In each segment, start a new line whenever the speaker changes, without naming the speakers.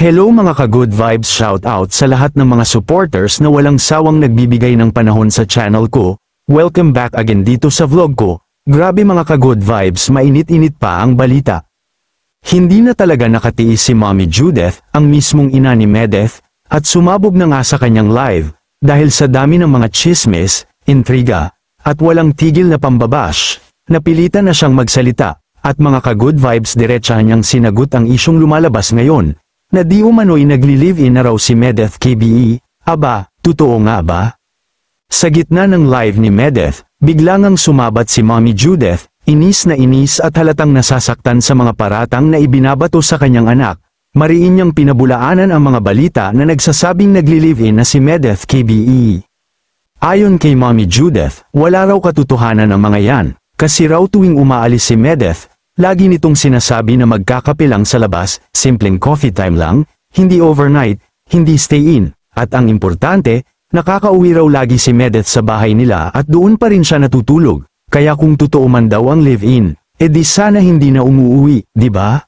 Hello mga ka-good vibes, shout out sa lahat ng mga supporters na walang sawang nagbibigay ng panahon sa channel ko. Welcome back again dito sa vlog ko. Grabe mga ka-good vibes, mainit-init pa ang balita. Hindi na talaga nakatiis si Mommy Judith, ang mismong ina ni Medeth, at sumabog na nga sa kanyang live, dahil sa dami ng mga chismis, intriga, at walang tigil na pambabash, napilitan na siyang magsalita, at mga ka-good vibes diretsahan niyang sinagot ang isyong lumalabas ngayon, na di umano'y nagli-live-in na raw si Medeth KBE. Aba, totoo nga ba? Sa gitna ng live ni Medeth, biglang ang sumabat si Mommy Judith, inis na inis at halatang nasasaktan sa mga paratang na ibinabato sa kanyang anak. Mariin niyang pinabulaanan ang mga balita na nagsasabing nagli-live-in na si Medeth KBE. Ayon kay Mommy Judith, wala raw katotohanan ang mga yan, kasi raw tuwing umaalis si Medeth, lagi nitong sinasabi na magkakape lang sa labas, simpleng coffee time lang, hindi overnight, hindi stay in, at ang importante, nakakauwi raw lagi si Medeth sa bahay nila at doon pa rin siya natutulog, kaya kung totoo man daw ang live-in, edi sana hindi na umuuwi, di ba?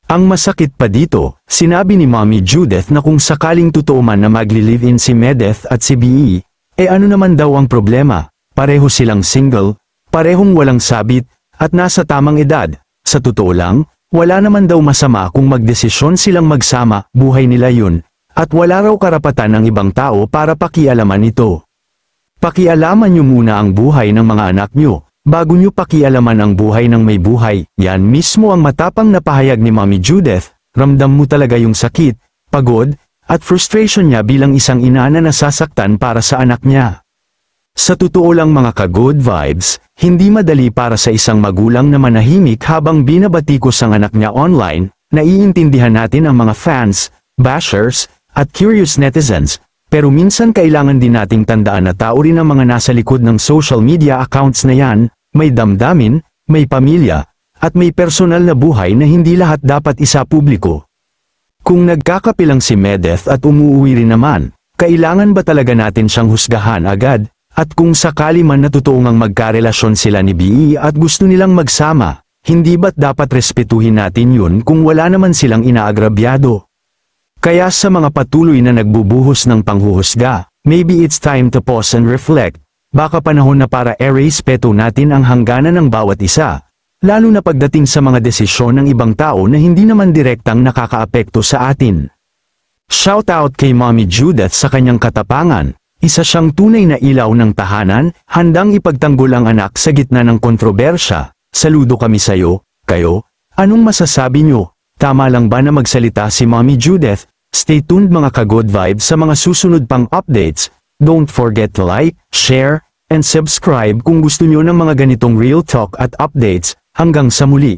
Ang masakit pa dito, sinabi ni Mommy Judith na kung sakaling totoo man na magli-live-in si Medeth at si BE, ano naman daw ang problema, pareho silang single, parehong walang sabit, at nasa tamang edad. Sa totoo lang, wala naman daw masama kung magdesisyon silang magsama, buhay nila yun, at wala raw karapatan ng ibang tao para pakialaman ito. Pakialaman nyo muna ang buhay ng mga anak nyo, bago nyo pakialaman ang buhay ng may buhay. Yan mismo ang matapang na pahayag ni Mommy Judith. Ramdam mo talaga yung sakit, pagod, at frustration niya bilang isang ina na nasasaktan para sa anak niya. Sa totoo lang mga ka-good vibes, hindi madali para sa isang magulang na manahimik habang binabatikos ang anak niya online. Naiintindihan natin ang mga fans, bashers, at curious netizens, pero minsan kailangan din nating tandaan na tao rin ang mga nasa likod ng social media accounts na yan, may damdamin, may pamilya, at may personal na buhay na hindi lahat dapat isa-publiko. Kung nagkakape lang si Medeth at umuuwi rin naman, kailangan ba talaga natin siyang husgahan agad? At kung sakali man na totoo ngang magkarelasyon sila ni BE at gusto nilang magsama, hindi ba't dapat respetuhin natin yun kung wala naman silang inaagrabyado? Kaya sa mga patuloy na nagbubuhos ng panghuhusga, maybe it's time to pause and reflect. Baka panahon na para i-respeto natin ang hangganan ng bawat isa, lalo na pagdating sa mga desisyon ng ibang tao na hindi naman direktang nakakaapekto sa atin. Shoutout kay Mommy Judith sa kanyang katapangan. Isa siyang tunay na ilaw ng tahanan, handang ipagtanggol ang anak sa gitna ng kontrobersya. Saludo kami sayo, kayo, anong masasabi nyo? Tama lang ba na magsalita si Mommy Judith? Stay tuned mga ka-good vibes sa mga susunod pang updates. Don't forget to like, share, and subscribe kung gusto nyo ng mga ganitong real talk at updates. Hanggang sa muli.